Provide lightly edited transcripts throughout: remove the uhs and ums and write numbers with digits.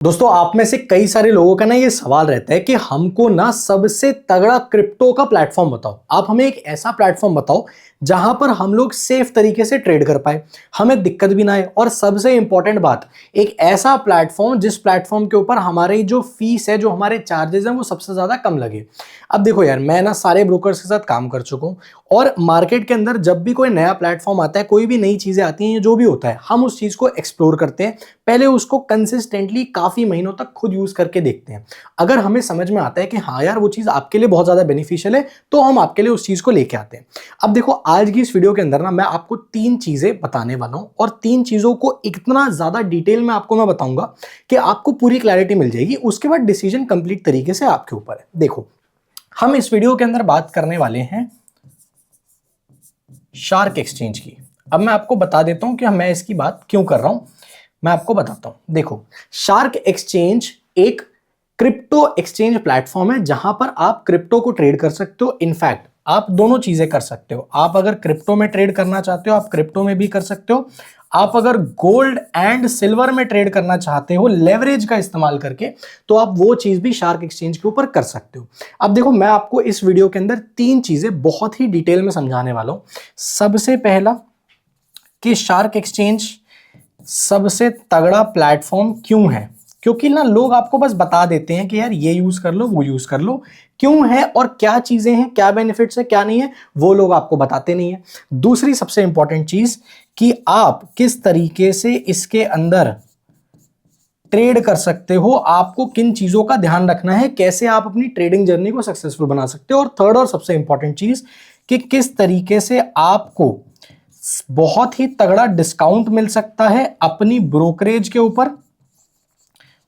दोस्तों आप में से कई सारे लोगों का ना ये सवाल रहता है कि हमको ना सबसे तगड़ा क्रिप्टो का प्लेटफॉर्म बताओ। आप हमें एक ऐसा प्लेटफॉर्म बताओ जहां पर हम लोग सेफ तरीके से ट्रेड कर पाए, हमें दिक्कत भी ना आए, और सबसे इंपॉर्टेंट बात, एक ऐसा प्लेटफॉर्म जिस प्लेटफॉर्म के ऊपर हमारी जो फीस है, जो हमारे चार्जेस हैं, वो सबसे ज्यादा कम लगे। अब देखो यार, मैं ना सारे ब्रोकर्स के साथ काम कर चुका हूं, और मार्केट के अंदर जब भी कोई नया प्लेटफॉर्म आता है, कोई भी नई चीजें आती हैं, जो भी होता है, हम उस चीज को एक्सप्लोर करते हैं। पहले उसको कंसिस्टेंटली काफी महीनों तक खुद यूज करके देखते हैं। अगर हमें समझ में आता है कि हाँ यार वो चीज आपके लिए बहुत ज्यादा बेनिफिशियल है, तो हम आपके लिए उस चीज को लेके आते हैं। अब देखो, आज की इस वीडियो के अंदर ना मैं आपको 3 चीजें बताने वाला हूं, और 3 चीजों को इतना ज्यादा डिटेल में आपको मैं बताऊंगा कि आपको पूरी क्लैरिटी मिल जाएगी। उसके बाद डिसीजन कंप्लीट तरीके से आपके ऊपर है। देखो, हम इस वीडियो के अंदर बात करने वाले हैं शार्क एक्सचेंज की। अब मैं आपको बता देता हूं कि मैं इसकी बात क्यों कर रहा हूं। मैं आपको बताता हूं। देखो, शार्क एक्सचेंज एक क्रिप्टो एक्सचेंज प्लेटफॉर्म है जहां पर आप क्रिप्टो को ट्रेड कर सकते हो। इनफैक्ट आप दोनों चीजें कर सकते हो। आप अगर क्रिप्टो में ट्रेड करना चाहते हो, आप क्रिप्टो में भी कर सकते हो। आप अगर गोल्ड एंड सिल्वर में ट्रेड करना चाहते हो लेवरेज का इस्तेमाल करके, तो आप वो चीज भी शार्क एक्सचेंज के ऊपर कर सकते हो। अब देखो, मैं आपको इस वीडियो के अंदर 3 चीजें बहुत ही डिटेल में समझाने वाला हूं। सबसे पहला, कि शार्क एक्सचेंज सबसे तगड़ा प्लेटफॉर्म क्यों है। क्योंकि ना लोग आपको बस बता देते हैं कि यार ये यूज कर लो, वो यूज कर लो। क्यों है और क्या चीजें हैं, क्या बेनिफिट्स है, क्या नहीं है, वो लोग आपको बताते नहीं है। दूसरी सबसे इंपॉर्टेंट चीज, कि आप किस तरीके से इसके अंदर ट्रेड कर सकते हो, आपको किन चीजों का ध्यान रखना है, कैसे आप अपनी ट्रेडिंग जर्नी को सक्सेसफुल बना सकते हो। और थर्ड और सबसे इंपॉर्टेंट चीज, कि किस तरीके से आपको बहुत ही तगड़ा डिस्काउंट मिल सकता है अपनी ब्रोकरेज के ऊपर।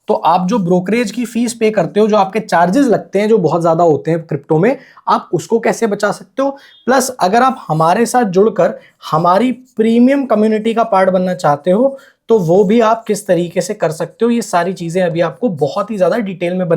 तो आप जो ब्रोकरेज की फीस पे करते हो, जो आपके चार्जेस लगते हैं, जो बहुत ज्यादा होते हैं क्रिप्टो में, आप उसको कैसे बचा सकते हो। प्लस अगर आप हमारे साथ जुड़कर हमारी प्रीमियम कम्युनिटी का पार्ट बनना चाहते हो, तो वो भी आप किस तरीके से कर सकते हो। ये सारी चीजें अभी आपको बहुत ही ज्यादा डिटेल में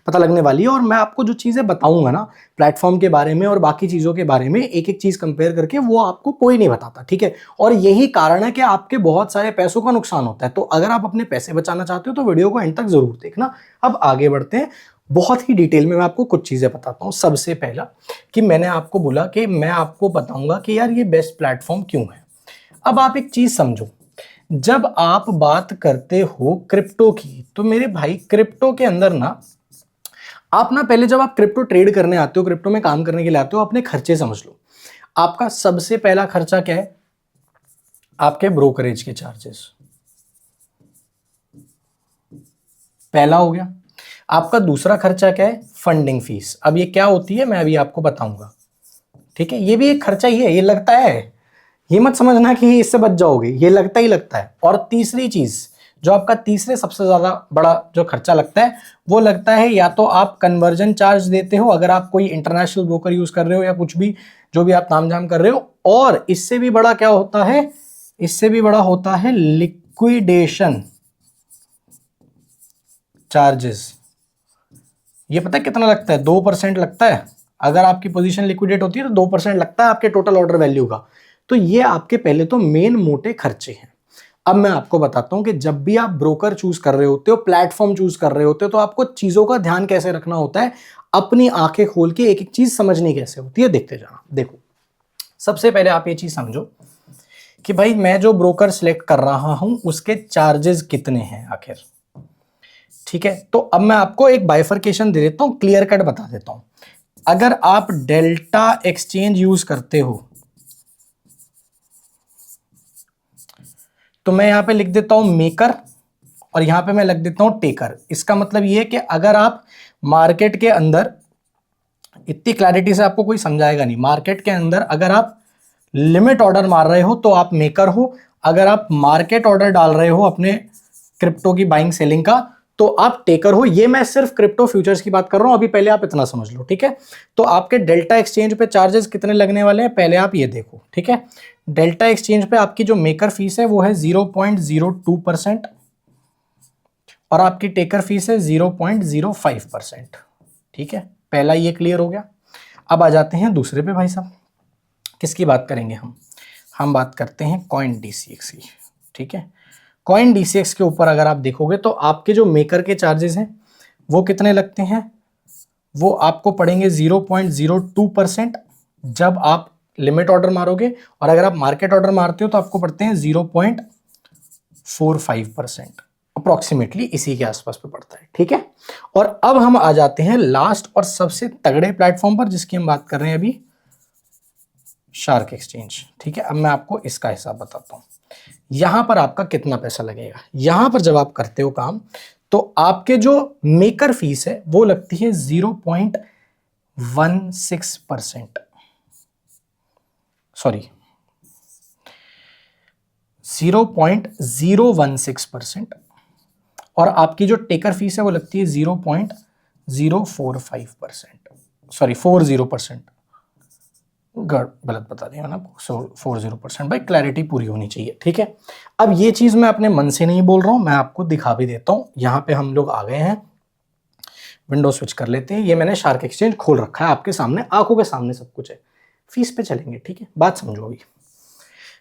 पता लगने वाली है। और मैं आपको जो चीजें बताऊंगा ना प्लेटफॉर्म के बारे में और बाकी चीजों के बारे में, एक एक चीज कंपेयर करके, वो आपको कोई नहीं बताता, ठीक है। और यही कारण है कि आपके बहुत सारे पैसों का नुकसान होता है। तो अगर आप अपने पैसे बचाना चाहते हो तो वीडियो को एंड तक जरूर देखना। अब आगे बढ़ते हैं। बहुत ही डिटेल में मैं आपको कुछ चीजें बताता हूं। सबसे पहला, कि मैंने आपको बोला कि मैं आपको बताऊंगा कि यार ये बेस्ट प्लेटफॉर्म क्यों है। अब आप एक चीज समझो, जब आप बात करते हो क्रिप्टो की, तो मेरे भाई क्रिप्टो के अंदर ना, आप ना पहले जब आप क्रिप्टो ट्रेड करने आते हो, क्रिप्टो में काम करने के लिए आते हो, अपने खर्चे समझ लो। आपका सबसे पहला खर्चा क्या है? आपके ब्रोकरेज के चार्जेस, पहला हो गया। आपका दूसरा खर्चा क्या है? Funding fees. अब ये क्या होती है मैं अभी आपको बताऊंगा, ठीक है। ये भी एक खर्चा ही है, ये लगता है, ये मत समझना कि इससे बच जाओगे, ये लगता ही लगता है। और तीसरी चीज, जो आपका तीसरे सबसे ज्यादा बड़ा जो खर्चा लगता है, वो लगता है या तो आप कन्वर्जन चार्ज देते हो, अगर आप कोई इंटरनेशनल ब्रोकर यूज कर रहे हो, या कुछ भी जो भी आप तामझाम कर रहे हो। और इससे भी बड़ा क्या होता है? इससे भी बड़ा होता है लिक्विडेशन चार्जेस। ये पता है कितना लगता है? 2% लगता है। अगर आपकी पोजीशन लिक्विडेट होती है तो 2% लगता है आपके टोटल ऑर्डर वैल्यू का। तो ये आपके पहले तो मेन मोटे खर्चे हैं। अब मैं आपको बताता हूं कि जब भी आप ब्रोकर चूज कर रहे होते हो, प्लेटफॉर्म चूज कर रहे होते हो, तो आपको चीजों का ध्यान कैसे रखना होता है, अपनी आंखें खोल के एक एक चीज समझनी कैसे होती है, देखते जाना। देखो, सबसे पहले आप ये चीज समझो कि भाई मैं जो ब्रोकर सिलेक्ट कर रहा हूं उसके चार्जेस कितने हैं आखिर, ठीक है। तो अब मैं आपको एक बाइफरकेशन दे देता हूं, क्लियर कट बता देता हूं। अगर आप डेल्टा एक्सचेंज यूज करते हो, तो मैं यहां पे लिख देता हूं मेकर, और यहां पे मैं लिख देता हूं टेकर। इसका मतलब ये है कि अगर आप मार्केट के अंदर, इतनी क्लैरिटी से आपको कोई समझाएगा नहीं, मार्केट के अंदर अगर आप लिमिट ऑर्डर मार रहे हो तो आप मेकर हो। अगर आप मार्केट ऑर्डर डाल रहे हो अपने क्रिप्टो की बाइंग सेलिंग का, तो आप टेकर हो। ये मैं सिर्फ क्रिप्टो फ्यूचर्स की बात कर रहा हूं, अभी पहले आप इतना समझ लो, ठीक है। तो आपके डेल्टा एक्सचेंज पे चार्जेस कितने लगने वाले हैं, पहले आप ये देखो, ठीक है। डेल्टा एक्सचेंज पे आपकी जो मेकर फीस है वो है 0.02%, और आपकी टेकर फीस है 0.05%, ठीक है। पहला ये क्लियर हो गया। अब आ जाते हैं दूसरे पे भाई साहब। किसकी बात करेंगे हम बात करते हैं CoinDCX की, ठीक है। कॉइन DCX के ऊपर अगर आप देखोगे तो आपके जो मेकर के चार्जेस हैं वो कितने लगते हैं, वो आपको पड़ेंगे 0.02% जब आप लिमिट ऑर्डर मारोगे, और अगर आप मार्केट ऑर्डर मारते हो तो आपको पड़ते हैं 0.45%, अप्रोक्सीमेटली इसी के आसपास पे पड़ता है, ठीक है। और अब हम आ जाते हैं लास्ट और सबसे तगड़े प्लेटफॉर्म पर जिसकी हम बात कर रहे हैं अभी, शार्क एक्सचेंज, ठीक है। अब मैं आपको इसका हिसाब बताता हूं, यहां पर आपका कितना पैसा लगेगा। यहां पर जब आप करते हो काम तो आपके जो मेकर फीस है वो लगती है 0.16%, सॉरी 0.016%, और आपकी जो टेकर फीस है वो लगती है 0.045%, सॉरी 40%, गलत बता दिया मैंने आपको, 40%। भाई क्लैरिटी पूरी होनी चाहिए, ठीक है। अब ये चीज मैं अपने मन से नहीं बोल रहा हूं, मैं आपको दिखा भी देता हूं। यहां पे हम लोग आ गए हैं, विंडो स्विच कर लेते हैं। ये मैंने शार्क एक्सचेंज खोल रखा है आपके सामने, आंखों के सामने सब कुछ है। फीस पे चलेंगे, ठीक है, बात समझो। अभी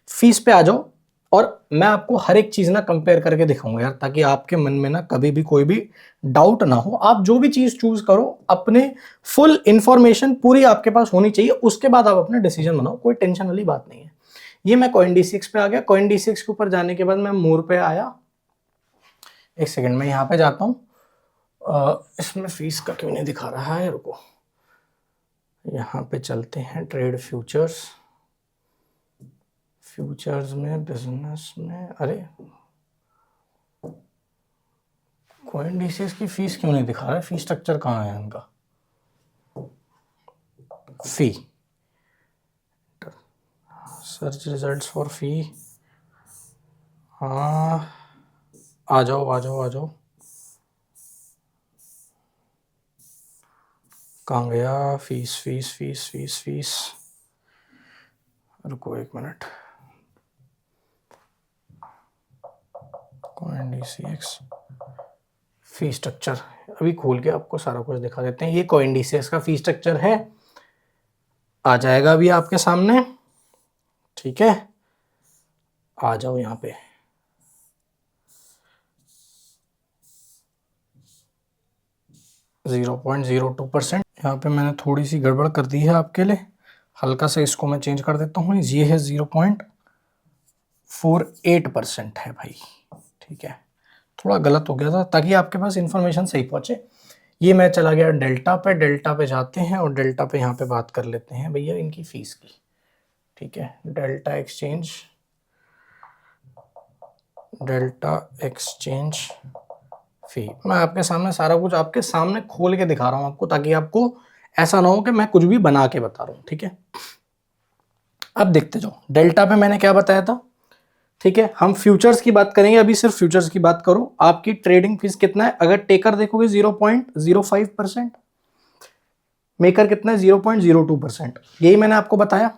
फीस पे आ जाओ और मैं आपको हर एक चीज ना कंपेयर करके दिखाऊंगा यार, ताकि आपके मन में ना कभी भी कोई भी डाउट ना हो। आप जो भी चीज चूज करो अपने फुल इंफॉर्मेशन पूरी आपके पास होनी चाहिए, उसके बाद आप अपना डिसीजन बनाओ, कोई टेंशन वाली बात नहीं है। ये मैं कॉइन DCX पे आ गया। कॉइन DCX के ऊपर जाने के बाद मैं मोर पे आया। एक सेकेंड में यहाँ पे जाता हूँ, इसमें फीस का क्यों नहीं दिखा रहा है, रुको। यहाँ पे चलते हैं ट्रेड फ्यूचर्स, फ्यूचर्स में बिजनेस में, अरे कॉइन DCX की फीस क्यों नहीं दिखा रहा है, फी स्ट्रक्चर कहाँ है इनका, फी सर्च रिजल्ट्स फॉर फी, हाँ आ जाओ आ जाओ आ जाओ, कहाँ गया fees fees fees fees fees, रुको एक minute. Coin DCX fee structure अभी खोल के आपको सारा कुछ दिखा देते हैं। ये कॉइन DCX का फी स्ट्रक्चर है, आ जाएगा अभी आपके सामने, ठीक है। आ जाओ यहाँ पे, %0.02%। यहाँ पे मैंने थोड़ी सी गड़बड़ कर दी है आपके लिए, हल्का सा इसको मैं चेंज कर देता हूँ। ये है 0.48% है भाई, ठीक है। थोड़ा गलत हो गया था ताकि आपके पास इंफॉर्मेशन सही पहुंचे। ये मैं चला गया डेल्टा पे, डेल्टा पे जाते हैं और डेल्टा पे यहाँ पे बात कर लेते हैं भैया इनकी फीस की, ठीक है। डेल्टा एक्सचेंज फी, मैं आपके सामने सारा कुछ आपके सामने खोल के दिखा रहा हूं आपको, ताकि आपको ऐसा ना हो कि मैं कुछ भी बना के बता रहा हूं, ठीक है। अब देखते जाओ, डेल्टा पे मैंने क्या बताया था, ठीक है। हम फ्यूचर्स की बात करेंगे, अभी सिर्फ फ्यूचर्स की बात करो। आपकी ट्रेडिंग फीस कितना है, अगर टेकर देखोगे 0.05%, मेकर कितना है 0.02%, यही मैंने आपको बताया।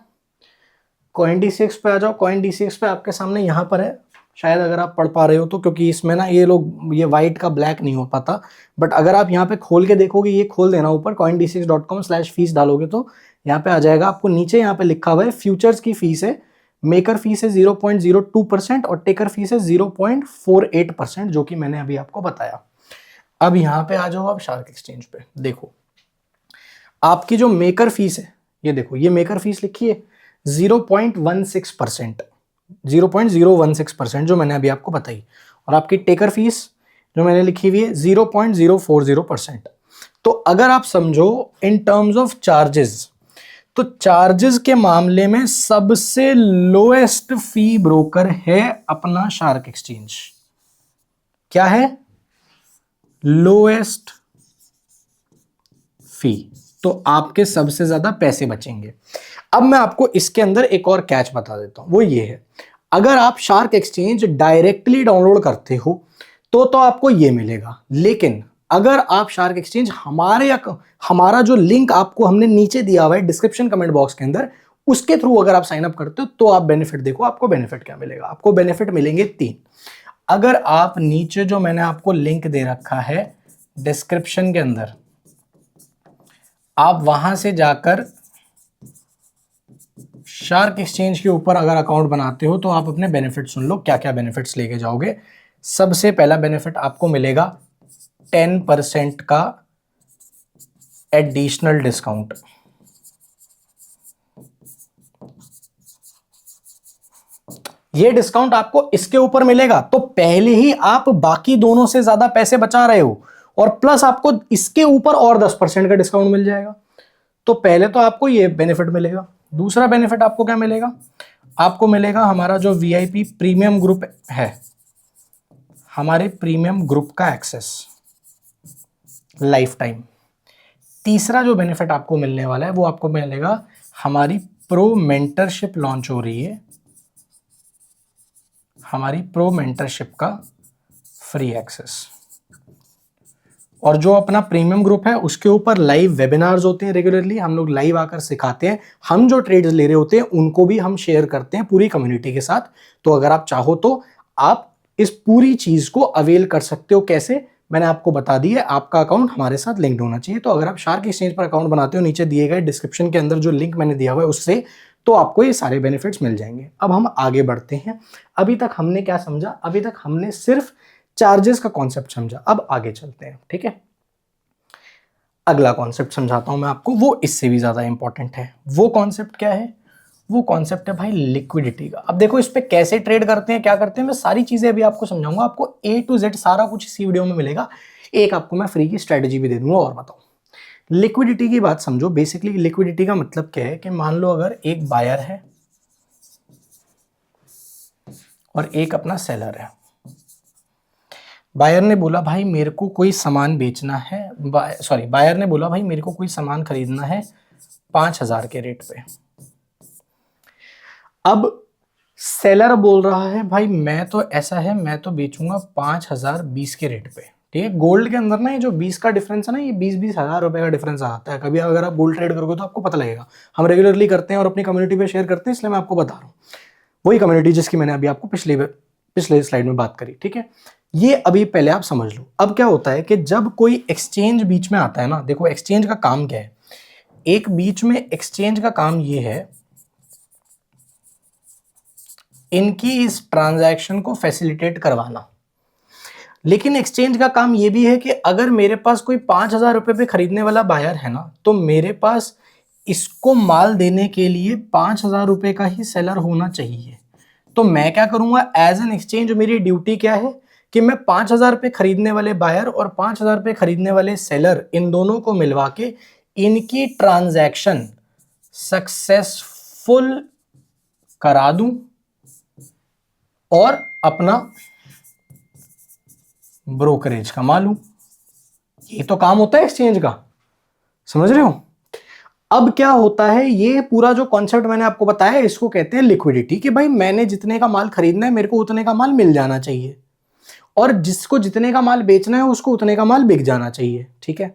कॉइन DCX पे आ जाओ, कॉइन DCX पे आपके सामने यहाँ पर है, शायद अगर आप पढ़ पा रहे हो तो, क्योंकि इसमें ना ये लोग ये वाइट का ब्लैक नहीं हो पाता, बट अगर आप यहाँ पे खोल के देखोगे, ये खोल देना ऊपर coindcx.com/फीस डालोगे तो यहाँ पे आ जाएगा। आपको नीचे यहाँ पे लिखा हुआ है फ्यूचर्स की फीस है, मेकर फीस है 0.02% और टेकर फीस है 0.48%, जो कि मैंने अभी आपको बताया। अब यहाँ पे आ जाओ आप शार्क एक्सचेंज पे, देखो आपकी जो मेकर फीस है, ये देखो ये मेकर फीस लिखी है 0.16%, 0.016% जो मैंने अभी आपको बताई, और आपकी टेकर फीस जो मैंने लिखी हुई है 0.040%। तो अगर आप समझो इन टर्म्स ऑफ चार्जेस, तो चार्जेस के मामले में सबसे लोएस्ट फी ब्रोकर है अपना शार्क एक्सचेंज। क्या है, लोएस्ट फी, तो आपके सबसे ज्यादा पैसे बचेंगे। अब मैं आपको इसके अंदर एक और कैच बता देता हूं, वो ये है, अगर आप शार्क एक्सचेंज डायरेक्टली डाउनलोड करते हो तो आपको ये मिलेगा, लेकिन अगर आप शार्क एक्सचेंज हमारा जो लिंक आपको हमने नीचे दिया हुआ है डिस्क्रिप्शन कमेंट बॉक्स के अंदर, उसके थ्रू अगर आप साइन अप करते हो तो आप बेनिफिट देखो, आपको बेनिफिट क्या मिलेगा। आपको बेनिफिट मिलेंगे 3। अगर आप नीचे जो मैंने आपको लिंक दे रखा है डिस्क्रिप्शन के अंदर, आप वहां से जाकर शार्क एक्सचेंज के ऊपर अगर अकाउंट बनाते हो तो आप अपने बेनिफिट सुन लो, क्या क्या बेनिफिट्स लेके जाओगे। सबसे पहला बेनिफिट आपको मिलेगा 10% का एडिशनल डिस्काउंट। ये डिस्काउंट आपको इसके ऊपर मिलेगा, तो पहले ही आप बाकी दोनों से ज्यादा पैसे बचा रहे हो, और प्लस आपको इसके ऊपर और 10% का डिस्काउंट मिल जाएगा। तो पहले तो आपको ये बेनिफिट मिलेगा। दूसरा बेनिफिट आपको क्या मिलेगा? आपको मिलेगा हमारा जो वीआईपी प्रीमियम ग्रुप है, हमारे प्रीमियम ग्रुप का एक्सेस लाइफ टाइम। तीसरा जो बेनिफिट आपको मिलने वाला है वो आपको मिलेगा, हमारी प्रो मेंटरशिप लॉन्च हो रही है, हमारी प्रो मेंटरशिप का फ्री एक्सेस। और जो अपना प्रीमियम ग्रुप है उसके ऊपर लाइव वेबिनार्स होते हैं, रेगुलरली हम लोग लाइव आकर सिखाते हैं। हम जो ट्रेड्स ले रहे होते हैं उनको भी हम शेयर करते हैं पूरी कम्युनिटी के साथ। तो अगर आप चाहो तो आप इस पूरी चीज को अवेल कर सकते हो। कैसे? मैंने आपको बता दी है। आपका अकाउंट हमारे साथ लिंक्ड होना चाहिए। तो अगर आप शार्क एक्सचेंज पर अकाउंट बनाते हो, नीचे दिए गए डिस्क्रिप्शन के अंदर जो लिंक मैंने दिया हुआ है उससे, तो आपको ये सारे बेनिफिट्स मिल जाएंगे। अब हम आगे बढ़ते हैं। अभी तक हमने क्या समझा? अभी तक हमने सिर्फ चार्जेस का कॉन्सेप्ट समझा। अब आगे चलते हैं, ठीक है। अगला कॉन्सेप्ट समझाता हूं मैं आपको, वो इससे भी ज्यादा इंपॉर्टेंट है। वो कॉन्सेप्ट क्या है? वो कॉन्सेप्ट है भाई लिक्विडिटी का। अब देखो इस पे कैसे ट्रेड करते हैं, क्या करते हैं, मैं सारी चीजें अभी आपको समझाऊंगा। आपको A to Z सारा कुछ इसी वीडियो में मिलेगा। एक आपको मैं फ्री की स्ट्रेटेजी भी दे दूंगा। और बताओ, लिक्विडिटी की बात समझो। बेसिकली लिक्विडिटी का मतलब क्या है कि मान लो अगर एक बायर है और एक अपना सेलर है। बायर ने बोला भाई मेरे को कोई सामान बेचना है, बायर ने बोला भाई मेरे को कोई सामान खरीदना है 5,000 के रेट पे। अब सेलर बोल रहा है भाई मैं तो ऐसा है, मैं तो बेचूंगा 5,020 के रेट पे। ठीक है, गोल्ड के अंदर ना ये जो 20 का डिफरेंस है ना, ये 20-20 हजार रुपए का डिफरेंस आता है। कभी अगर आप गोल्ड ट्रेड करोगे तो आपको पता लगेगा। हम रेगुलरली करते हैं और अपनी कम्युनिटी पे शेयर करते हैं, इसलिए मैं आपको बता रहा हूँ। वही कम्युनिटी जिसकी मैंने अभी आपको पिछले स्लाइड में बात करी। ठीक है, ये अभी पहले आप समझ लो। अब क्या होता है कि जब कोई एक्सचेंज बीच में आता है ना, देखो एक्सचेंज का काम क्या है। एक बीच में एक्सचेंज का काम ये है, इनकी इस ट्रांजैक्शन को फैसिलिटेट करवाना। लेकिन एक्सचेंज का काम यह भी है कि अगर मेरे पास कोई 5,000 रुपए पे खरीदने वाला बायर है ना, तो मेरे पास इसको माल देने के लिए 5,000 रुपए का ही सेलर होना चाहिए। तो मैं क्या करूंगा एज एन एक्सचेंज, मेरी ड्यूटी क्या है कि मैं 5,000 रुपए खरीदने वाले बायर और 5,000 रुपए खरीदने वाले सेलर, इन दोनों को मिलवा के इनकी ट्रांजैक्शन सक्सेसफुल करा दूं और अपना ब्रोकरेज कमा लूं। ये तो काम होता है एक्सचेंज का, समझ रहे हो। अब क्या होता है, ये पूरा जो कॉन्सेप्ट मैंने आपको बताया इसको कहते हैं लिक्विडिटी। कि भाई मैंने जितने का माल खरीदना है मेरे को उतने का माल मिल जाना चाहिए, और जिसको जितने का माल बेचना है उसको उतने का माल बिक जाना चाहिए। ठीक है,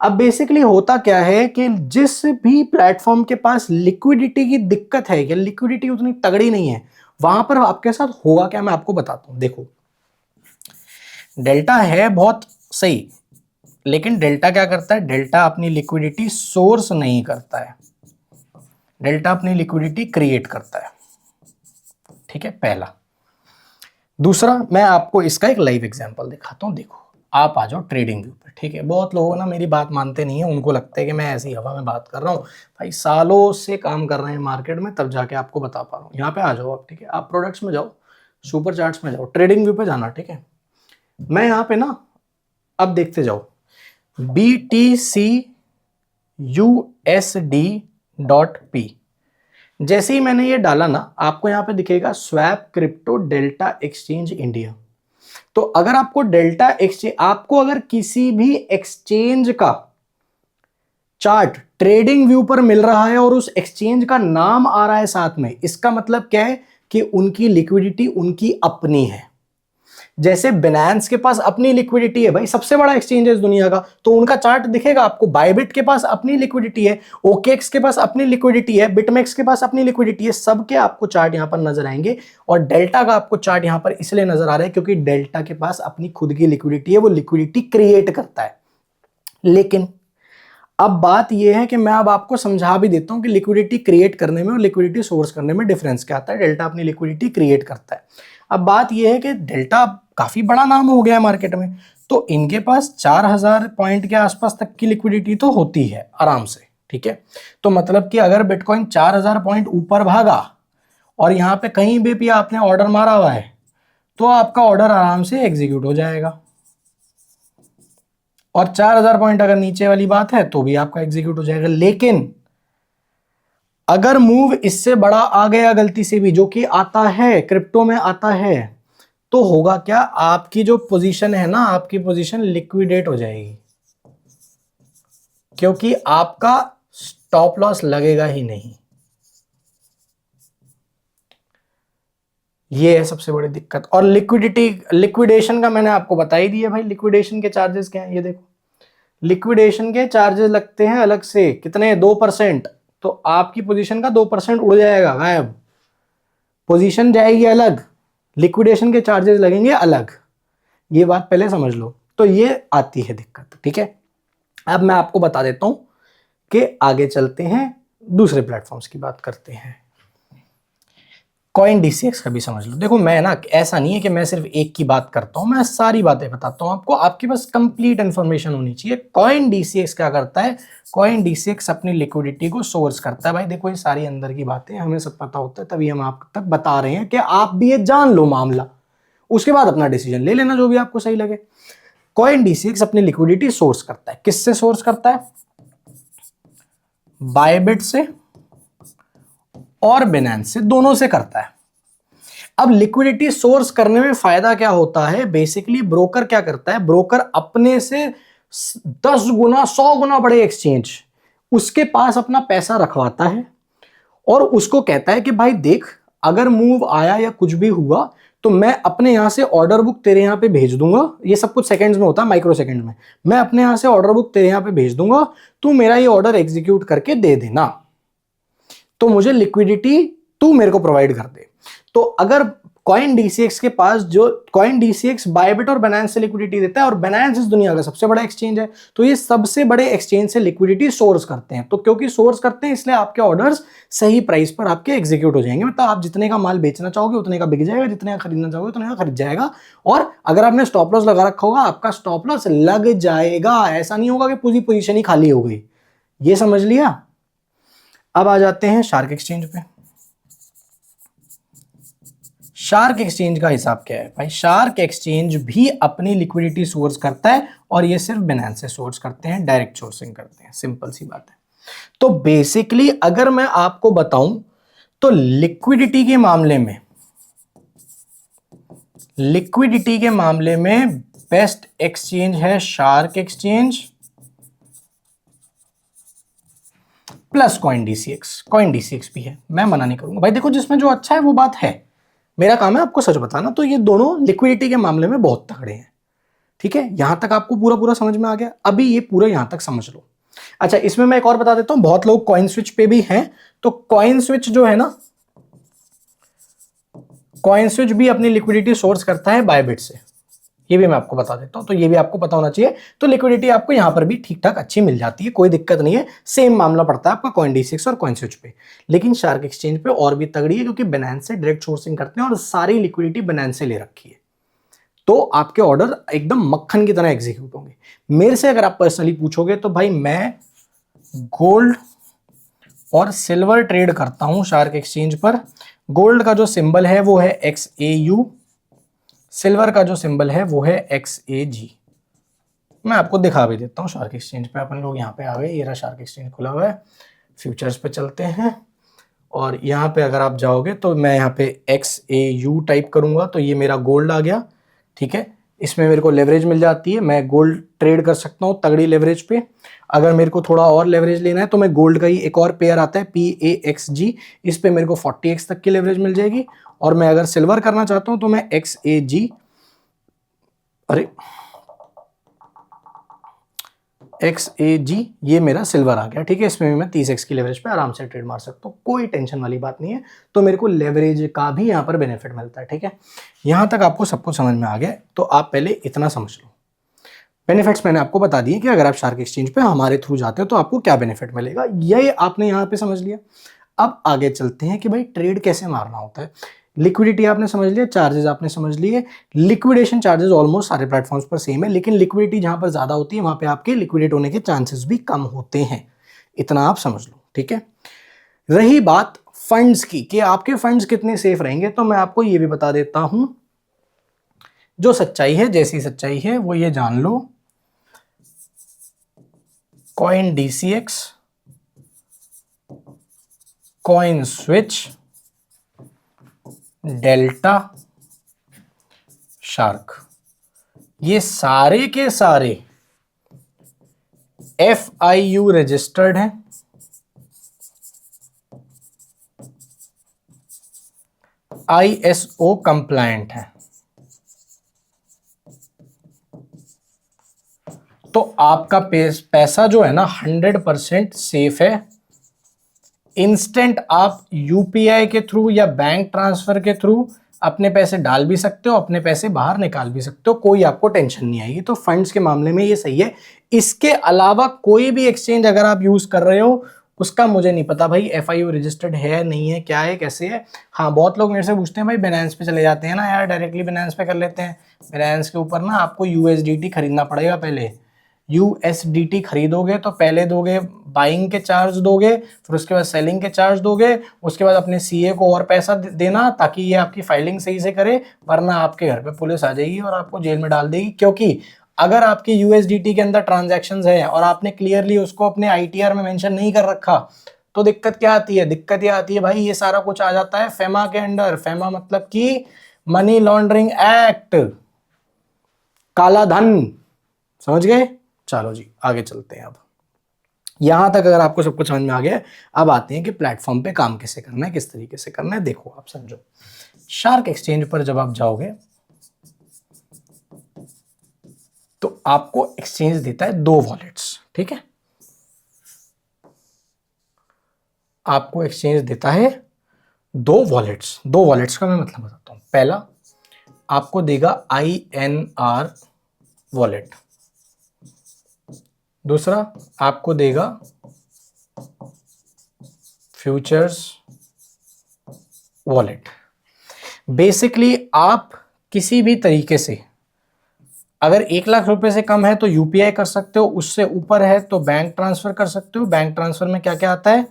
अब बेसिकली होता क्या है कि जिस भी प्लेटफॉर्म के पास लिक्विडिटी की दिक्कत है या लिक्विडिटी उतनी तगड़ी नहीं है, वहां पर आपके साथ होगा क्या, मैं आपको बताता हूं। देखो डेल्टा है बहुत सही, लेकिन डेल्टा क्या करता है, डेल्टा अपनी लिक्विडिटी सोर्स नहीं करता है, डेल्टा अपनी लिक्विडिटी क्रिएट करता है। ठीक है, पहला। दूसरा, मैं आपको इसका एक लाइव एग्जांपल दिखाता हूं। देखो आप आ जाओ ट्रेडिंग व्यू पे। ठीक है, बहुत लोग ना मेरी बात मानते नहीं है, उनको लगता है कि मैं ऐसी हवा में बात कर रहा हूँ। भाई सालों से काम कर रहे हैं मार्केट में, तब जाके आपको बता पा रहा हूँ। यहाँ पे आ जाओ आप। ठीक है, आप प्रोडक्ट्स में जाओ, सुपर चार्ट्स में जाओ, ट्रेडिंग व्यू पे जाना। ठीक है, मैं यहाँ पे ना, अब देखते जाओ BTCUSD.P। जैसे ही मैंने ये डाला ना, आपको यहाँ पे दिखेगा swap crypto delta exchange India. तो अगर आपको डेल्टा एक्सचेंज, आपको अगर किसी भी एक्सचेंज का चार्ट ट्रेडिंग व्यू पर मिल रहा है और उस एक्सचेंज का नाम आ रहा है साथ में, इसका मतलब क्या है कि उनकी लिक्विडिटी उनकी अपनी है। जैसे बिनेंस के पास अपनी लिक्विडिटी है, भाई सबसे बड़ा एक्सचेंज है इस दुनिया का, तो उनका चार्ट दिखेगा आपको। बायबिट के पास अपनी लिक्विडिटी है, ओकेएक्स के पास अपनी लिक्विडिटी है, बिटमेक्स के पास अपनी लिक्विडिटी है, सबके आपको चार्ट यहां पर नजर आएंगे। और डेल्टा का आपको चार्ट यहां पर इसलिए नजर आ रहा है क्योंकि डेल्टा के पास अपनी खुद की लिक्विडिटी है, वो लिक्विडिटी क्रिएट करता है। लेकिन अब बात यह है कि मैं अब आपको समझा भी देता हूं कि लिक्विडिटी क्रिएट करने में और लिक्विडिटी सोर्स करने में डिफरेंस क्या आता है। डेल्टा अपनी लिक्विडिटी क्रिएट करता है। अब बात यह है कि डेल्टा काफी बड़ा नाम हो गया है मार्केट में, तो इनके पास 4000 पॉइंट के आसपास तक की लिक्विडिटी तो होती है आराम से, ठीक है। तो मतलब कि अगर बिटकॉइन 4000 पॉइंट ऊपर भागा और यहां पे कहीं भी आपने ऑर्डर मारा हुआ है तो आपका ऑर्डर आराम से एग्जीक्यूट हो जाएगा, और 4000 पॉइंट अगर नीचे वाली बात है तो भी आपका एग्जीक्यूट हो जाएगा। लेकिन अगर मूव इससे बड़ा आ गया गलती से भी, जो कि आता है क्रिप्टो में आता है, तो होगा क्या, आपकी जो पोजीशन है ना, आपकी पोजीशन लिक्विडेट हो जाएगी, क्योंकि आपका स्टॉप लॉस लगेगा ही नहीं। ये है सबसे बड़ी दिक्कत। और लिक्विडेशन का मैंने आपको बता ही दिया भाई, लिक्विडेशन के चार्जेस क्या हैं, ये देखो, लिक्विडेशन के चार्जेस लगते हैं अलग से, कितने, 2%। तो आपकी पोजीशन का 2% उड़ जाएगा, गायब, पोजीशन जाएगी अलग, लिक्विडेशन के चार्जेस लगेंगे अलग, ये बात पहले समझ लो। तो ये आती है दिक्कत, ठीक है। अब मैं आपको बता देता हूं कि आगे चलते हैं, दूसरे प्लेटफॉर्म्स की बात करते हैं। कॉइन डीसीएक्स का भी समझ लो। देखो मैं ना, ऐसा नहीं है कि मैं सिर्फ एक की बात करता हूं, मैं सारी बातें बताता हूं आपको, आपके पास कंप्लीट इंफॉर्मेशन होनी चाहिए। कॉइन डीसीएक्स क्या करता है, कॉइन डीसीएक्स अपनी लिक्विडिटी को सोर्स करता है। भाई देखो, ये सारी अंदर की बातें हमें सब पता होता है, तभी हम आप तक बता रहे हैं कि आप भी ये जान लो मामला, उसके बाद अपना डिसीजन ले लेना जो भी आपको सही लगे। कॉइन डीसीएक्स अपनी लिक्विडिटी सोर्स करता है, किससे सोर्स करता है, बायबिट से और बिनेंस से, दोनों से करता है। अब लिक्विडिटी सोर्स करने में फायदा क्या होता है, बेसिकली ब्रोकर क्या करता है, ब्रोकर अपने से 10 गुना 100 गुना बड़े एक्सचेंज उसके पास अपना पैसा रखवाता है और उसको कहता है कि भाई देख, अगर मूव आया या कुछ भी हुआ तो मैं अपने यहां से ऑर्डर बुक तेरे यहां पे भेज दूंगा, ये सब कुछ सेकंड्स में होता है, माइक्रो सेकंड में, मैं अपने यहां से ऑर्डर बुक तेरे यहां पे भेज दूंगा, तू मेरा ये ऑर्डर एग्जीक्यूट करके दे देना, तो मुझे लिक्विडिटी तू मेरे को प्रोवाइड कर दे। तो अगर कॉइन डीसीएक्स के पास, जो कॉइन डीसीएक्स बायबिट और बनांस से लिक्विडिटी देता है, और बनांस इस दुनिया का सबसे बड़ा एक्सचेंज है, तो ये सबसे बड़े एक्सचेंज से लिक्विडिटी सोर्स करते हैं। तो क्योंकि सोर्स करते हैं इसलिए आपके ऑर्डर्स सही प्राइस पर आपके एग्जीक्यूट हो जाएंगे, मतलब आप जितने का माल बेचना चाहोगे उतने का बिक जाएगा, जितने का खरीदना चाहोगे उतने का खरीद जाएगा। और अगर आपने स्टॉप लॉस लगा रखा होगा, आपका स्टॉप लॉस लग जाएगा, ऐसा नहीं होगा कि पूरी पोजीशन ही खाली हो गई। ये समझ लिया। अब आ जाते हैं शार्क एक्सचेंज पे। शार्क एक्सचेंज का हिसाब क्या है भाई, शार्क एक्सचेंज भी अपनी लिक्विडिटी सोर्स करता है, और ये सिर्फ बिनेंस से सोर्स करते हैं, डायरेक्ट सोर्सिंग करते हैं, सिंपल सी बात है। तो बेसिकली अगर मैं आपको बताऊं तो लिक्विडिटी के मामले में बेस्ट एक्सचेंज है shark exchange plus coin DCX. Coin DCX भी है, मैं मना नहीं करूंगा भाई, देखो जिसमें जो अच्छा है वो बात है, मेरा काम है आपको सच बताना। तो ये दोनों लिक्विडिटी के मामले में बहुत तगड़े हैं, ठीक है। यहां तक आपको पूरा समझ में आ गया, अभी ये पूरा यहां तक समझ लो। अच्छा, इसमें मैं एक और बता देता हूं, बहुत लोग कॉइन स्विच पे भी हैं, तो कॉइन स्विच जो है ना, कॉइन स्विच भी अपनी लिक्विडिटी सोर्स करता है बायबिट से, ये भी मैं आपको बता देता हूं, तो ये भी आपको पता होना चाहिए। तो लिक्विडिटी आपको यहां पर भी ठीक ठाक अच्छी मिल जाती है, कोई दिक्कत नहीं है, सेम मामला पड़ता है आपका कॉइन डीसीएक्स और कॉइन स्विच पे। लेकिन शार्क एक्सचेंज पे और भी तगड़ी है, क्योंकि बिनेंस से डायरेक्ट सोर्सिंग करते हैं और सारी लिक्विडिटी बिनेंस से ले रखी है, तो आपके ऑर्डर एकदम मक्खन की तरह एग्जीक्यूट होंगे। मेरे से अगर आप पर्सनली पूछोगे तो भाई मैं गोल्ड और सिल्वर ट्रेड करता हूं शार्क एक्सचेंज पर। गोल्ड का जो सिंबल है वो है XAU, सिल्वर का जो सिंबल है वो है XAG। मैं आपको दिखा भी देता हूँ शार्क एक्सचेंज पे, अपन लोग यहाँ पे आ गए, ये रहा शार्क एक्सचेंज खुला हुआ है। फ्यूचर्स पे चलते हैं, और यहाँ पे अगर आप जाओगे तो मैं यहाँ पे XAU टाइप करूंगा तो ये मेरा गोल्ड आ गया, ठीक है। इसमें मेरे को लेवरेज मिल जाती है, मैं गोल्ड ट्रेड कर सकता हूँ तगड़ी लेवरेज पे। अगर मेरे को थोड़ा और लेवरेज लेना है तो मैं गोल्ड का ही एक और पेयर आता है PAXG, इस पे मेरे को 40x तक की लेवरेज मिल जाएगी। और मैं अगर सिल्वर करना चाहता हूँ तो मैं XAG, ये मेरा सिल्वर आ गया, ठीक है। इसमें भी मैं 30x की लेवरेज पे आराम से ट्रेड मार सकता हूँ, कोई टेंशन वाली बात नहीं है। तो मेरे को लेवरेज का भी यहाँ पर बेनिफिट मिलता है, ठीक है। यहाँ तक आपको सब कुछ समझ में आ गया, तो आप पहले इतना समझ लो। बेनिफिट्स मैंने आपको बता दिए कि अगर आप शार्क एक्सचेंज पे हमारे थ्रू जाते हो तो आपको क्या बेनिफिट मिलेगा, ये आपने यहाँ पे समझ लिया। अब आगे चलते हैं कि भाई ट्रेड कैसे मारना होता है। लिक्विडिटी आपने समझ लिया, चार्जेस आपने समझ लिए। लिक्विडेशन चार्जेस ऑलमोस्ट सारे प्लेटफॉर्म्स पर सेम है, लेकिन लिक्विडिटी जहां पर ज्यादा होती है वहां पे आपके लिक्विडेट होने के चांसेस भी कम होते हैं, इतना आप समझ लो, ठीक है। रही बात फंड्स की कि आपके फंड्स कितने सेफ रहेंगे, तो मैं आपको ये भी बता देता हूं। जो सच्चाई है, जैसी सच्चाई है वो ये जान लो, coin DCX, coin switch, delta, shark, ये सारे के सारे FIU रजिस्टर्ड हैं, ISO कंप्लायंट है। तो आपका पैसा जो है ना 100% सेफ है। इंस्टेंट आप UPI के थ्रू या बैंक ट्रांसफर के थ्रू अपने पैसे डाल भी सकते हो, अपने पैसे बाहर निकाल भी सकते हो, कोई आपको टेंशन नहीं आएगी। तो फंड्स के मामले में ये सही है। इसके अलावा कोई भी एक्सचेंज अगर आप यूज कर रहे हो, उसका मुझे नहीं पता भाई FIU रजिस्टर्ड है नहीं है, क्या है, कैसे है। हाँ, बहुत लोग मेरे से पूछते हैं भाई Binance पे चले जाते हैं ना यार, डायरेक्टली Binance पे कर लेते हैं। Binance के ऊपर ना आपको USDT खरीदना पड़ेगा पहले। USDT खरीदोगे तो पहले दोगे बाइंग के चार्ज दोगे, फिर उसके बाद सेलिंग के चार्ज दोगे, उसके बाद अपने CA को और पैसा देना ताकि ये आपकी फाइलिंग सही से करे, वरना आपके घर पे पुलिस आ जाएगी और आपको जेल में डाल देगी। क्योंकि अगर आपकी USDT के अंदर ट्रांजैक्शंस है और आपने क्लियरली उसको अपने ITR में मेंशन नहीं कर रखा, तो दिक्कत क्या आती है? दिक्कत ये आती है भाई, ये सारा कुछ आ जाता है FEMA के अंडर। FEMA मतलब कि मनी लॉन्ड्रिंग एक्ट, काला धन, समझ गए? चलो जी आगे चलते हैं। अब यहां तक अगर आपको सब कुछ समझ में आ गया, अब आते हैं कि प्लेटफॉर्म पे काम कैसे करना है, किस तरीके से करना है। देखो आप समझो, शार्क एक्सचेंज पर जब आप जाओगे तो आपको एक्सचेंज देता है 2 वॉलेट्स, ठीक है। आपको एक्सचेंज देता है 2 वॉलेट्स। 2 वॉलेट्स का मैं मतलब बताता हूं। पहला आपको देगा INR वॉलेट, दूसरा आपको देगा फ्यूचर्स वॉलेट। बेसिकली आप किसी भी तरीके से, अगर 1 लाख रुपए से कम है तो UPI कर सकते हो, उससे ऊपर है तो बैंक ट्रांसफर कर सकते हो। बैंक ट्रांसफर में क्या क्या आता है?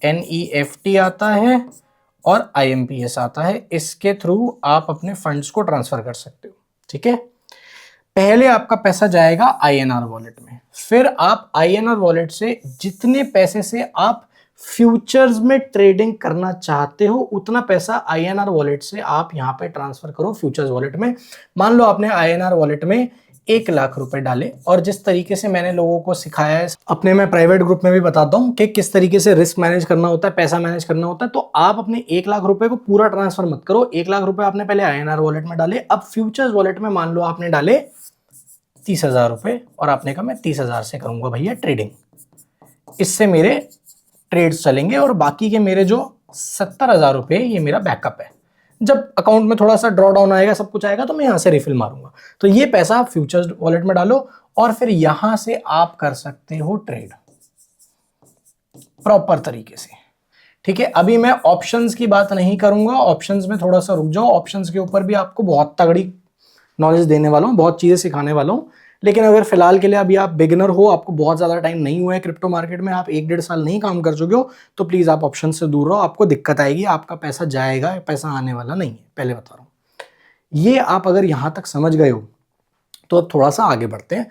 NEFT आता है और IMPS आता है। इसके थ्रू आप अपने फंड्स को ट्रांसफर कर सकते हो, ठीक है। पहले आपका पैसा जाएगा INR वॉलेट में, फिर आप INR वॉलेट से जितने पैसे से आप फ्यूचर्स में ट्रेडिंग करना चाहते हो उतना पैसा INR वॉलेट से आप यहां पे ट्रांसफर करो फ्यूचर्स वॉलेट में। मान लो आपने INR वॉलेट में 1 लाख रुपए डाले, और जिस तरीके से मैंने लोगों को सिखाया है अपने, मैं प्राइवेट ग्रुप में भी बताता हूं कि किस तरीके से रिस्क मैनेज करना होता है, पैसा मैनेज करना होता है। तो आप अपने 1 लाख रुपए को पूरा ट्रांसफर मत करो। 1 लाख रुपए आपने पहले INR वॉलेट में डाले, अब फ्यूचर्स वॉलेट में मान लो आपने डाले 30,000 रुपए, और आपने कहा मैं 30,000 से करूंगा भैया ट्रेडिंग, इससे मेरे ट्रेड्स चलेंगे और बाकी के मेरे जो 70,000 रुपए ये मेरा बैकअप है। जब अकाउंट में थोड़ा सा ड्रॉ डाउन आएगा, सब कुछ आएगा, तो मैं यहां से रिफिल मारूंगा। तो ये पैसा आप फ्यूचर्स वॉलेट में डालो और फिर यहां से आप कर सकते हो ट्रेड प्रॉपर तरीके से, ठीक है। अभी मैं ऑप्शंस की बात नहीं करूंगा, ऑप्शंस में थोड़ा सा रुक जाओ। ऑप्शंस के ऊपर भी आपको बहुत तगड़ी नॉलेज देने वाला हूं, बहुत चीजें सिखाने वाला हूं। लेकिन अगर फिलहाल के लिए अभी आप बिगिनर हो, आपको बहुत ज्यादा टाइम नहीं हुआ है क्रिप्टो मार्केट में, आप 1-1.5 साल नहीं काम कर चुके हो, तो प्लीज आप ऑप्शन से दूर रहो, आपको दिक्कत आएगी, आपका पैसा जाएगा, पैसा आने वाला नहीं है, पहले बता रहा हूं। ये आप अगर यहां तक समझ गए हो तो अब थोड़ा सा आगे बढ़ते हैं।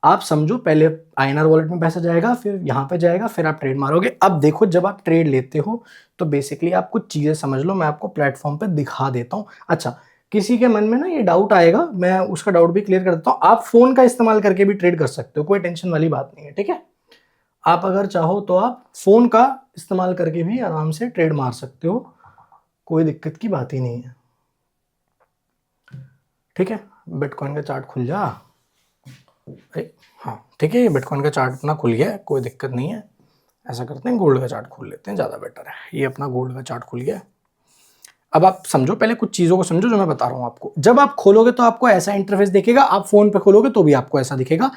आप समझो, पहले INR वॉलेट में पैसा जाएगा, फिर यहां पे जाएगा, फिर आप ट्रेड मारोगे। अब देखो, जब आप ट्रेड लेते हो तो बेसिकली आप कुछ चीजें समझ लो, मैं आपको प्लेटफॉर्म पे दिखा देता हूं। अच्छा, किसी के मन में ना ये डाउट आएगा, मैं उसका डाउट भी क्लियर कर देता हूं। आप फोन का इस्तेमाल करके भी ट्रेड कर सकते हो, कोई टेंशन वाली बात नहीं है, ठीक है। आप अगर चाहो तो आप फोन का इस्तेमाल करके भी आराम से ट्रेड मार सकते हो, कोई दिक्कत की बात ही नहीं है, ठीक है। बिटकॉइन का चार्ट खुल जा, हाँ ठीक है, ये बिटकॉइन का चार्ट अपना खुल गया है, कोई दिक्कत नहीं है। ऐसा करते हैं, गोल्ड का चार्ट खोल लेते हैं, ज़्यादा बेटर है। ये अपना गोल्ड का चार्ट खुल गया। अब आप समझो, पहले कुछ चीज़ों को समझो जो मैं बता रहा हूँ आपको। जब आप खोलोगे तो आपको ऐसा इंटरफेस दिखेगा, आप फोन पे खोलोगे तो भी आपको ऐसा दिखेगा,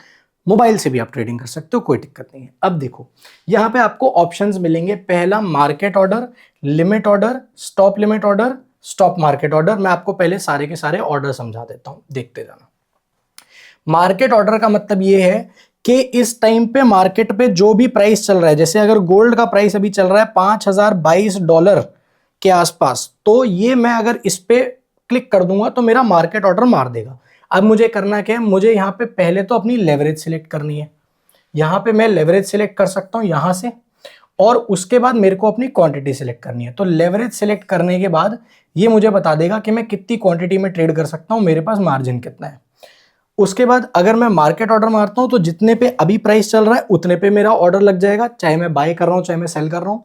मोबाइल से भी आप ट्रेडिंग कर सकते हो, कोई दिक्कत नहीं है। अब देखो, यहाँ पे आपको ऑप्शंस मिलेंगे। पहला market order, limit order, stop limit order, stop market order. मैं आपको पहले सारे के सारे ऑर्डर समझा देता हूं, देखते जाना। मार्केट ऑर्डर का मतलब ये है कि इस टाइम पे मार्केट पे जो भी प्राइस चल रहा है, जैसे अगर गोल्ड का प्राइस अभी चल रहा है $5022 के आसपास, तो ये मैं अगर इस पे क्लिक कर दूंगा तो मेरा मार्केट ऑर्डर मार देगा। अब मुझे करना क्या है, मुझे यहां पे पहले तो अपनी लेवरेज सिलेक्ट करनी है। यहां पे मैं लेवरेज सिलेक्ट कर सकता हूं यहां से, और उसके बाद मेरे को अपनी क्वांटिटी सिलेक्ट करनी है। तो लेवरेज सिलेक्ट करने के बाद ये मुझे बता देगा कि मैं कितनी क्वांटिटी में ट्रेड कर सकता हूं, मेरे पास मार्जिन कितना है। उसके बाद अगर मैं मार्केट ऑर्डर मारता हूं तो जितने पे अभी प्राइस चल रहा है उतने पे मेरा ऑर्डर लग जाएगा, चाहे मैं बाय कर रहा हूं चाहे मैं सेल कर रहा हूं।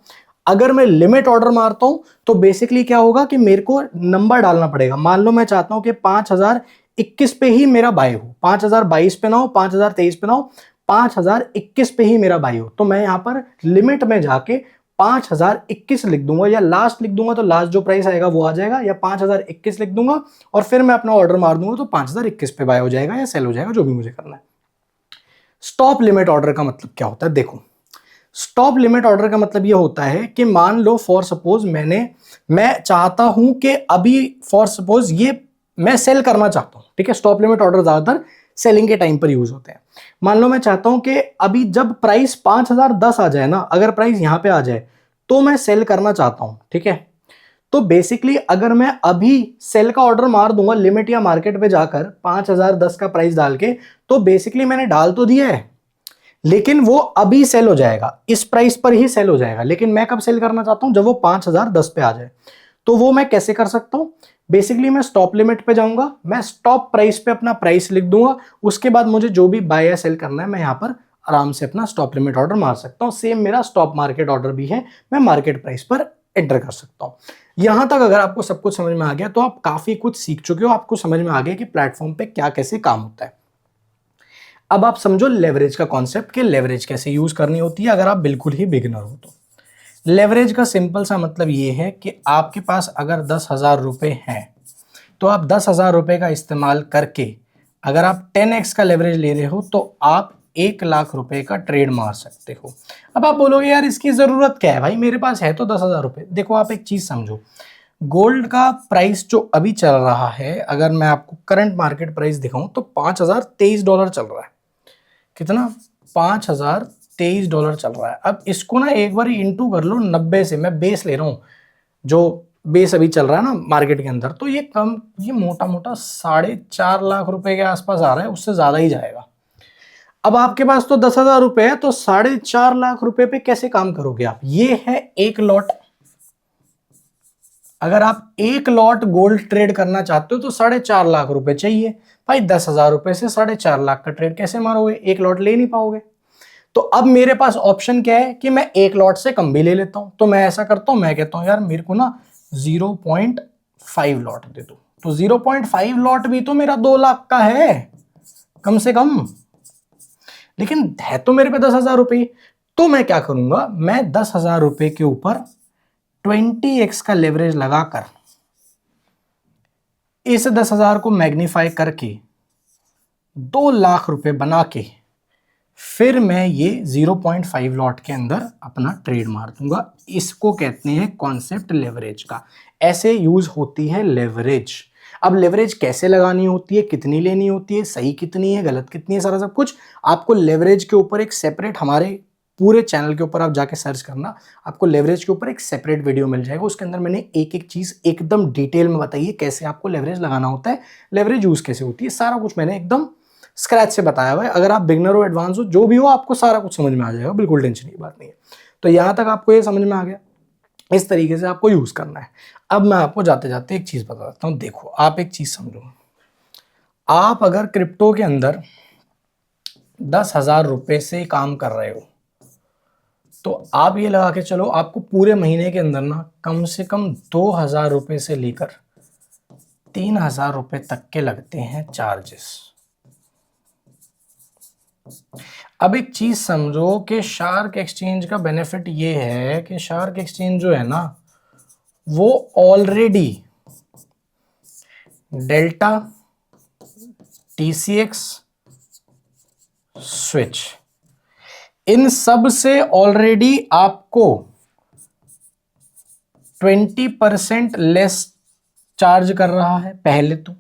अगर मैं लिमिट ऑर्डर मारता हूं तो बेसिकली क्या होगा कि मेरे को नंबर डालना पड़ेगा। मान लो मैं चाहता हूं कि 5021 पे ही मेरा बाय हो, 5022 पे ना हो, 5023 पे ना हो, 5021 पे ही मेरा बाय हो। तो मैं यहां पर लिमिट में जाके 5021 लिख दूंगा, या लास्ट लिख दूंगा तो लास्ट जो प्राइस आएगा वो आ जाएगा, या 5021 लिख दूंगा और फिर मैं अपना ऑर्डर मार दूंगा तो 5021 पे बाय हो जाएगा या सेल हो जाएगा, जो भी मुझे करना है। स्टॉप लिमिट ऑर्डर का मतलब क्या होता है, देखो स्टॉप लिमिट ऑर्डर का मतलब ये होता है कि मान लो फॉर सपोज मैं चाहता हूं कि अभी फॉर सपोज ये मैं सेल करना चाहता हूं, ठीक है। स्टॉप लिमिट ऑर्डर ज्यादातर सेलिंग के टाइम पर यूज होते हैं। मान लो मैं चाहता हूं कि अभी जब प्राइस 5010 आ जाए ना, अगर प्राइस यहां पे आ जाए तो मैं सेल करना चाहता हूं, ठीक है। तो बेसिकली अगर मैं अभी सेल का ऑर्डर मार दूंगा लिमिट या मार्केट पे जाकर 5010 का प्राइस डाल के, तो बेसिकली मैंने डाल तो दिया है लेकिन वो अभी सेल हो जाएगा, इस प्राइस पर ही सेल हो जाएगा। लेकिन मैं कब सेल करना चाहता हूं, जब वो 5010 पे आ जाए। तो वो मैं कैसे कर सकता हूं, बेसिकली मैं स्टॉप लिमिट पे जाऊंगा, मैं स्टॉप प्राइस पे अपना प्राइस लिख दूंगा, उसके बाद मुझे जो भी बाय या सेल करना है मैं यहां पर आराम से अपना स्टॉप लिमिट ऑर्डर मार सकता हूं। सेम मेरा स्टॉप मार्केट ऑर्डर भी है, मैं मार्केट प्राइस पर एंटर कर सकता हूं। यहां तक अगर आपको सब कुछ समझ में आ गया तो आप काफी कुछ सीख चुके हो, आपको समझ में आ गया कि प्लेटफॉर्म पे क्या कैसे काम होता है। अब आप समझो लेवरेज का कॉन्सेप्ट, कि लेवरेज कैसे यूज करनी होती है अगर आप बिल्कुल ही बिगिनर हो तो। लेवरेज का सिंपल सा मतलब ये है कि आपके पास अगर 10,000 रुपए हैं तो आप 10,000 रुपए का इस्तेमाल करके अगर आप 10x का लेवरेज ले रहे हो तो आप 1,00,000 रुपए का ट्रेड मार सकते हो। अब आप बोलोगे यार इसकी जरूरत क्या है भाई, मेरे पास है तो 10,000 रुपए। देखो आप एक चीज समझो, गोल्ड का प्राइस जो अभी चल रहा है, अगर मैं आपको करंट मार्केट प्राइस दिखाऊं तो $5023 चल रहा है। कितना, $5023 चल रहा है। अब इसको ना एक बार इंटू कर लो 90 से, मैं बेस ले रहा हूं जो बेस अभी चल रहा है ना मार्केट के अंदर, तो ये मोटा मोटा 4.5 लाख रुपए के आसपास आ रहा है, उससे ज्यादा ही जाएगा। अब आपके पास तो 10,000 रुपए है, तो 4.5 लाख रुपए पे कैसे काम करोगे आप, ये है एक लॉट। अगर आप एक लॉट गोल्ड ट्रेड करना चाहते हो तो 4.5 लाख रुपए चाहिए भाई। 10,000 रुपए से 4.5 लाख का ट्रेड कैसे मारोगे, एक लॉट ले नहीं पाओगे। तो अब मेरे पास ऑप्शन क्या है कि मैं एक लॉट से कम भी ले लेता हूं। तो मैं ऐसा करता हूं, मैं कहता हूं यार मेरे को ना 0.5 लॉट दे दो। तो 0.5 लॉट भी तो मेरा 2 लाख का है कम से कम, लेकिन है तो मेरे पे 10,000 रुपए। तो मैं क्या करूंगा, मैं 10,000 रुपए के ऊपर 20x का लेवरेज लगाकर इस 10,000 को मैग्नीफाई करके 2 लाख रुपए बना के फिर मैं ये 0.5 लॉट के अंदर अपना ट्रेड मार दूंगा। इसको कहते हैं कॉन्सेप्ट लेवरेज का। ऐसे यूज होती है लेवरेज। अब लेवरेज कैसे लगानी होती है, कितनी लेनी होती है, सही कितनी है, गलत कितनी है, सारा सब कुछ आपको लेवरेज के ऊपर एक सेपरेट, हमारे पूरे चैनल के ऊपर आप जाके सर्च करना, आपको लेवरेज के ऊपर एक सेपरेट वीडियो मिल जाएगा। उसके अंदर मैंने एक एक चीज एकदम डिटेल में बताई है, कैसे आपको लेवरेज लगाना होता है, लेवरेज यूज कैसे होती है, सारा कुछ मैंने एकदम स्क्रैच से बताया हुआ है। अगर आप बिगनर हो, एडवांस हो, जो भी हो, आपको सारा कुछ समझ में आ जाएगा, बिल्कुल टेंशन की बात नहीं है। तो यहां तक आपको ये समझ में आ गया, इस तरीके से आपको यूज करना है। अब मैं आपको जाते जाते एक चीज बता देता हूं। देखो आप एक चीज समझो, आप अगर क्रिप्टो के अंदर 10,000 रुपए से काम कर रहे हो तो आप ये लगा के चलो आपको पूरे महीने के अंदर ना कम से कम 2,000 रुपए से लेकर 3,000 रुपए तक के लगते हैं चार्जेस। अब एक चीज समझो कि शार्क एक्सचेंज का बेनिफिट ये है कि शार्क एक्सचेंज जो है ना वो ऑलरेडी डेल्टा, TCX, स्विच, इन सब से ऑलरेडी आपको 20% लेस चार्ज कर रहा है पहले तो,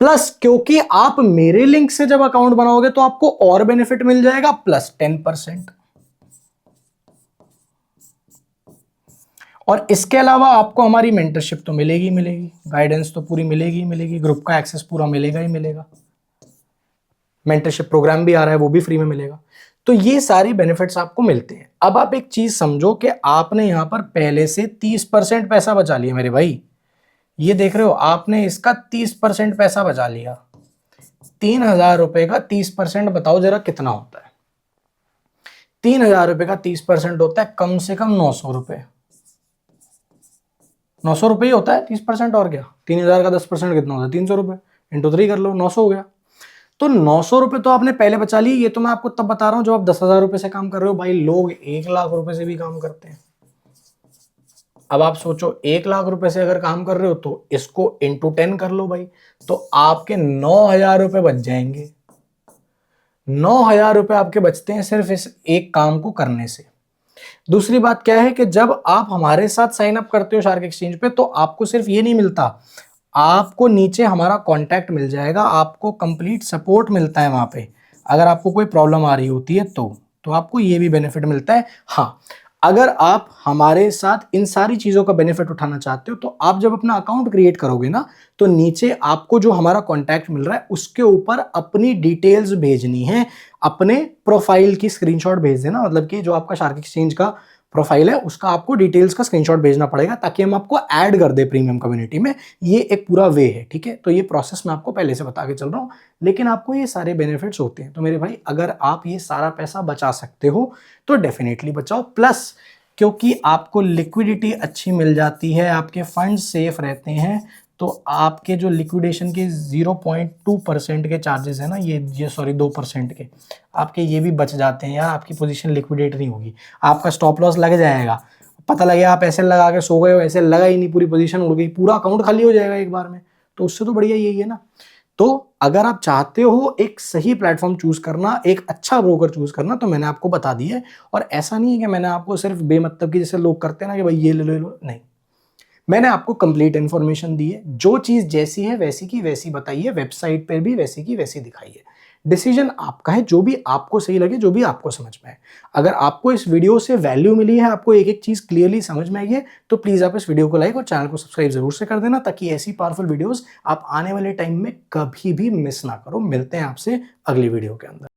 प्लस क्योंकि आप मेरे लिंक से जब अकाउंट बनाओगे तो आपको और बेनिफिट मिल जाएगा प्लस 10%। और इसके अलावा आपको हमारी मेंटरशिप तो मिलेगी मिलेगी, गाइडेंस तो पूरी मिलेगी मिलेगी, ग्रुप का एक्सेस पूरा मिलेगा ही मिलेगा, मेंटरशिप प्रोग्राम भी आ रहा है वो भी फ्री में मिलेगा। तो ये सारी बेनिफिट्स आपको मिलते हैं। अब आप एक चीज समझो कि आपने यहां पर पहले से 30% पैसा बचा लिया मेरे भाई, ये देख रहे हो आपने इसका 30% पैसा बचा लिया। 3,000 रुपए का 30% बताओ जरा कितना होता है? 3,000 रुपए का 30% होता है कम से कम 900 रुपए। 900 रुपए ही होता है 30%, और क्या? 3,000 का 10% कितना होता है? 300 रुपए, इंटू 3 कर लो, 900 हो गया। तो 900 रुपए तो आपने पहले बचा लिए। ये तो मैं आपको तब बता रहा हूं जब आप 10,000 रुपए से काम कर रहे हो। भाई लोग 1,00,000 रुपए से भी काम करते हैं। अब आप सोचो 1,00,000 रुपए से अगर काम कर रहे हो तो इसको इंटू 10 कर लो भाई, तो आपके 9,000 रुपए बच जाएंगे। 9,000 रुपए आपके बचते हैं सिर्फ इस एक काम को करने से। दूसरी बात क्या है कि जब आप हमारे साथ साइन अप करते हो शार्क एक्सचेंज पे, तो आपको सिर्फ ये नहीं मिलता, आपको नीचे हमारा कांटेक्ट मिल जाएगा, आपको कंप्लीट सपोर्ट मिलता है वहां पे। अगर आपको कोई प्रॉब्लम आ रही होती है तो आपको ये भी बेनिफिट मिलता है। हाँ, अगर आप हमारे साथ इन सारी चीजों का बेनिफिट उठाना चाहते हो तो आप जब अपना अकाउंट क्रिएट करोगे ना, तो नीचे आपको जो हमारा कांटेक्ट मिल रहा है उसके ऊपर अपनी डिटेल्स भेजनी है, अपने प्रोफाइल की स्क्रीनशॉट भेज देना। मतलब कि जो आपका शार्क एक्सचेंज का प्रोफाइल है उसका आपको डिटेल्स का स्क्रीनशॉट भेजना पड़ेगा ताकि हम आपको ऐड कर दे प्रीमियम कम्युनिटी में। ये एक पूरा वे है, ठीक है? तो ये प्रोसेस मैं आपको पहले से बता के चल रहा हूँ, लेकिन आपको ये सारे बेनिफिट्स होते हैं। तो मेरे भाई अगर आप ये सारा पैसा बचा सकते हो तो डेफिनेटली बचाओ। प्लस क्योंकि आपको लिक्विडिटी अच्छी मिल जाती है, आपके फंड सेफ रहते हैं, तो आपके जो लिक्विडेशन के 0.2% के चार्जेस है ना, ये सॉरी 2% के, आपके ये भी बच जाते हैं यार। आपकी पोजीशन लिक्विडेट नहीं होगी, आपका स्टॉप लॉस लग जाएगा, पता लगे आप ऐसे लगा के सो गए हो, ऐसे लगा ही नहीं, पूरी पोजीशन उड़ गई, पूरा अकाउंट खाली हो जाएगा एक बार में। तो उससे तो बढ़िया यही है ना। तो अगर आप चाहते हो एक सही प्लेटफॉर्म चूज करना, एक अच्छा ब्रोकर चूज करना, तो मैंने आपको बता दी है। और ऐसा नहीं है कि मैंने आपको सिर्फ बेमतलब की जैसे लोग करते हैं ना कि भाई ये ले लो, नहीं, मैंने आपको कंप्लीट इन्फॉर्मेशन दी है। जो चीज जैसी है वैसी की वैसी बताई है, वेबसाइट पर भी वैसी की वैसी दिखाई है। डिसीजन आपका है, जो भी आपको सही लगे, जो भी आपको समझ में आए। अगर आपको इस वीडियो से वैल्यू मिली है, आपको एक एक चीज क्लियरली समझ में आई है, तो प्लीज आप इस वीडियो को लाइक और चैनल को सब्सक्राइब जरूर से कर देना, ताकि ऐसी पावरफुल वीडियोस आप आने वाले टाइम में कभी भी मिस ना करो। मिलते हैं आपसे अगली वीडियो के अंदर।